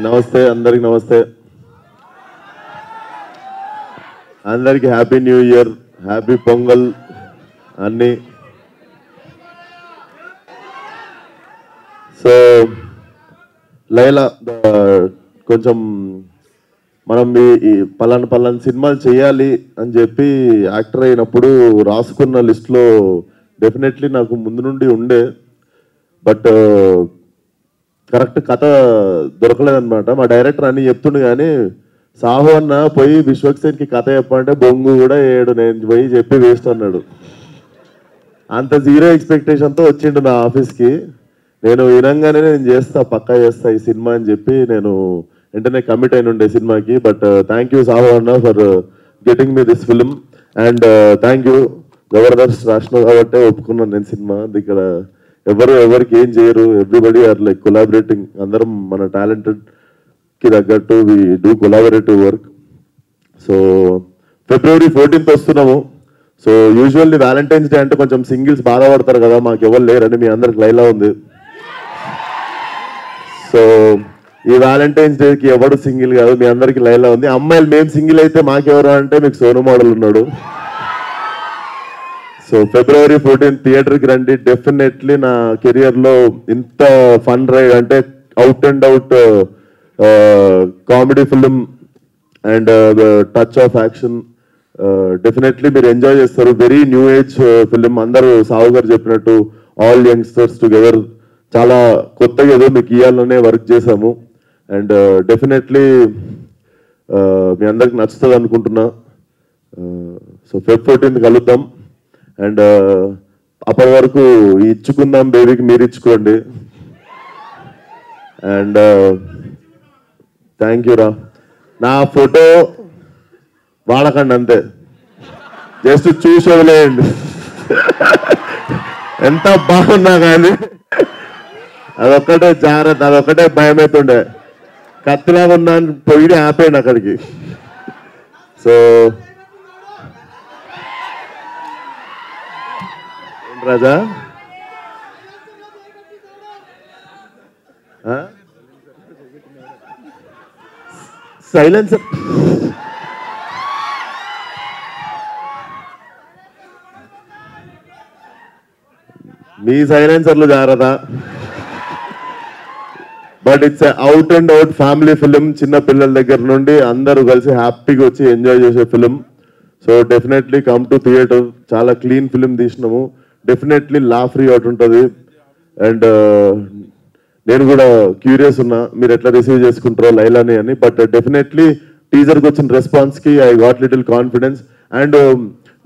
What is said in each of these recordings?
నమస్తే అందరికి నమస్తే అందరికి happy new year happy pongal అన్ని సో లైలా కొంచెం మనం ఈ పలానా సినిమాలు చేయాలి అని చెప్పి యాక్టర్ అయినప్పుడు రాసుకున్న లిస్ట్లో డెఫినెట్లీ నాకు ముందు నుండి ఉండే బట్ కరెక్ట్ కథ దొరకలేదన్నమాట. మా డైరెక్టర్ అన్ని చెప్తుండే కానీ సాహు అన్న పోయి విశ్వక్సేన్కి కథ చెప్పంటే బొంగు కూడా ఏడు నేను పోయి చెప్పి వేస్ట్ అన్నాడు. అంత జీరో ఎక్స్పెక్టేషన్తో వచ్చిండు నా ఆఫీస్కి. నేను వినంగానే నేను చేస్తా పక్కా చేస్తా ఈ సినిమా అని చెప్పి నేను వెంటనే కమిట్ అయిన ఉండే సినిమాకి. బట్ థ్యాంక్ యూ సాహు అన్న for getting me this film and thank you Jabardasth రాష్ట్రం కాబట్టి ఒప్పుకున్నాను నేను సినిమా. ఇక్కడ ఎవరికి ఏం చేయరు, ఎవ్రీబడి ఆర్ లైక్ కొలాబరేటింగ్. అందరం మన టాలెంటెడ్కి తగ్గట్టు we do collaborative work. So February 14th వస్తున్నాము. సో యూజువల్లీ వ్యాలంటైన్స్ డే అంటే కొంచెం సింగిల్స్ బాధపడతారు కదా, మాకు ఎవరు లేరని మీ అందరికి లైలా ఉంది. సో ఈ వ్యాలంటైన్స్ డేకి ఎవడు సింగిల్ కాదు, మీ అందరికి లైలా ఉంది. అమ్మాయిలు మేము సింగిల్ అయితే మాకెవరు అంటే మీకు సోను మోడల్ ఉన్నాడు. సో February 14th థియేటర్కి రండి. డెఫినెట్లీ నా కెరియర్లో ఇంత ఫన్ రైడ్ అంటే out and out comedy film and touch of action definitely మీరు ఎంజాయ్ చేస్తారు. Very new age film. అందరూ సావు గారు చెప్పినట్టు ఆల్ యంగ్స్టర్స్ టుగెదర్ చాలా కొత్తగా ఏదో మీకు ఇవ్వాలనే వర్క్ చేశాము అండ్ డెఫినెట్లీ మీ అందరికి నచ్చుతుంది అనుకుంటున్నా. సో Feb 14th కలుద్దాం అండ్ అప్పటి వరకు ఇచ్చుకుందాం బేబీకి మీరు ఇచ్చుకోండి. అండ్ థ్యాంక్ యూ రా. నా ఫోటో వాడకండి అంతే, జస్ట్ చూసి వదిలేయండి. ఎంత బాగున్నా కానీ అదొక్కటే జాగ్రత్త, అదొక్కటే భయం అవుతుండే. కత్తిలాగా ఉన్నాను పోయి ఆపేయండి అక్కడికి. సో రాజా సైలెన్సర్ మీ సైలెన్సర్లు జాగ్రత్త. But it's out and out family film. చిన్న పిల్లల దగ్గర నుండి అందరూ కలిసి హ్యాపీగా వచ్చి ఎంజాయ్ చేసే film. So definitely come to theatre. చాలా క్లీన్ ఫిలిం తీసినాము. డెఫినెట్లీ లా ఫ్రీ అవుట్ ఉంటుంది. అండ్ నేను కూడా క్యూరియస్ ఉన్నా మీరు ఎట్లా రిసీవ్ చేసుకుంటారో లైలాని అని. బట్ డెఫినెట్లీ టీజర్కి వచ్చిన రెస్పాన్స్కి I got little confidence. And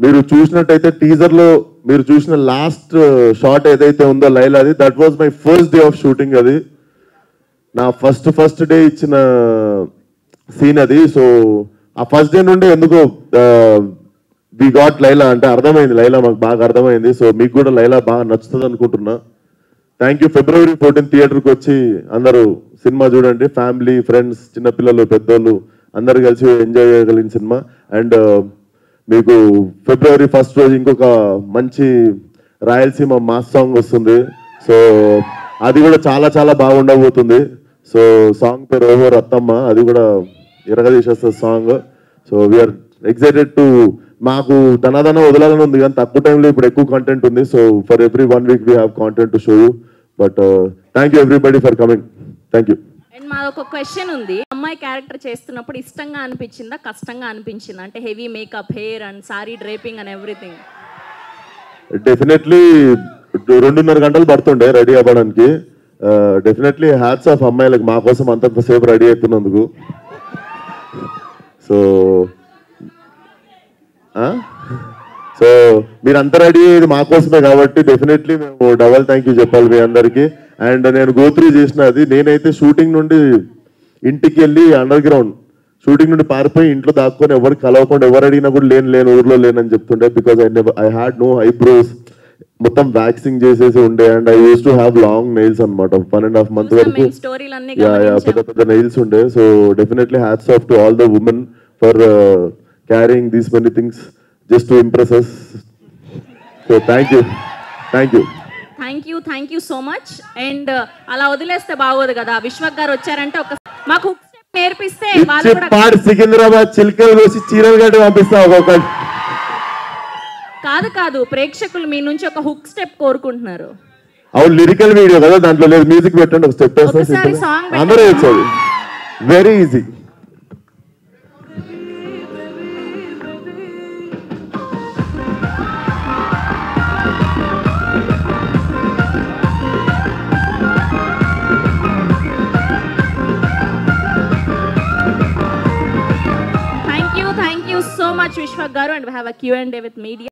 మీరు చూసినట్టయితే టీజర్లో మీరు చూసిన లాస్ట్ షాట్ ఏదైతే ఉందో లైలాది, that was my first day of shooting. అది నా ఫస్ట్ డే ఇచ్చిన సీన్ అది. సో ఆ ఫస్ట్ డే నుండి ఎందుకో వి గాట్ లైలా అంటే అర్థమైంది, లైలా మాకు బాగా అర్థమైంది. సో మీకు కూడా లైలా బాగా నచ్చుతుంది అనుకుంటున్నా. Thank you. February 14th థియేటర్కి వచ్చి అందరూ సినిమా చూడండి. ఫ్యామిలీ, ఫ్రెండ్స్, చిన్నపిల్లలు, పెద్దోళ్ళు అందరు కలిసి ఎంజాయ్ చేయగలిగిన సినిమా. అండ్ మీకు February 1st రోజు ఇంకొక మంచి రాయలసీమ మాస్ సాంగ్ వస్తుంది. సో అది కూడా చాలా చాలా బాగుండబోతుంది. సో సాంగ్ పేరు ఓవో రత్తమ్మ, అది కూడా ఎరగదీసేస్తుంది song. So we are excited to. మాకు తనదన వదలాలని ఉంది కానీ తక్కువ టైంలో ఇప్పుడు ఎక్కువ కంటెంట్ ఉంది. So for every 1 week we have content to show you. But thank you everybody for coming. Thank you. And మాదొక క్వశ్చన్ ఉంది. అమ్మాయి క్యారెక్టర్ చేస్తున్నప్పుడు ఇష్టంగా అనిపించిందా, కష్టంగా అనిపించిందా? అంటే heavy makeup, hair and sari draping and everything. Definitely 2.5 గంటలు పడుతుండే రెడీ అవ్వడానికి. డెఫినెట్లీ హ్యాట్స్ ఆఫ్ అమ్మాయిలకు మా కోసం అంతంతసేపు రెడీ అవుతున్నందుకు. సో సో మీరంతా రెడీ అయ్యేది మా కోసమే కాబట్టి డెఫినెట్లీ మేము డబల్ థ్యాంక్ యూ చెప్పాలి మీ అందరికీ. అండ్ నేను గోత్రీ చేసిన అది, నేనైతే షూటింగ్ నుండి ఇంటికి వెళ్ళి అండర్ గ్రౌండ్ షూటింగ్ నుండి పారిపోయి ఇంట్లో దాక్కొని ఎవరికి కలవకుండా, ఎవరు అడిగినా కూడా లేను ఊర్లో లేనని చెప్తుండే. Because I had no eyebrows, మొత్తం వ్యాక్సింగ్ చేసేసి ఉండే. And I used to have long nails అనమాట. 1.5 months వరకు పెద్ద నెయిల్స్ ఉండే. So definitely hats off to all the women for carrying these many things just to impress us. So thank you so much. And అలా వదిలేస్తే బాగోదు కదా. విశ్వక్ గారు వచ్చారంటే ఒక మాకు హుక్ స్టెప్ నేర్పిస్తే ఇచ్చి వాళ్ళు కూడా పాడి సికింద్రాబాద్ చిలకలు కోసి చీరలు కట్టి పంపిస్తా ఒక్కొక్కటి. కాదు ప్రేక్షకులు మీ నుంచి ఒక హుక్ స్టెప్ కోరుకుంటున్నారు. అవును లిరికల్ వీడియో కదా, దాంట్లో లేదు మ్యూజిక్ పెట్టండి, ఒక స్టెప్ వేస్తాం, ఒకసారి సింపుల్ song అందరూ వేసుకోండి, very easy. Thank you so much, Vishwa Garu, and we have a Q&A with media.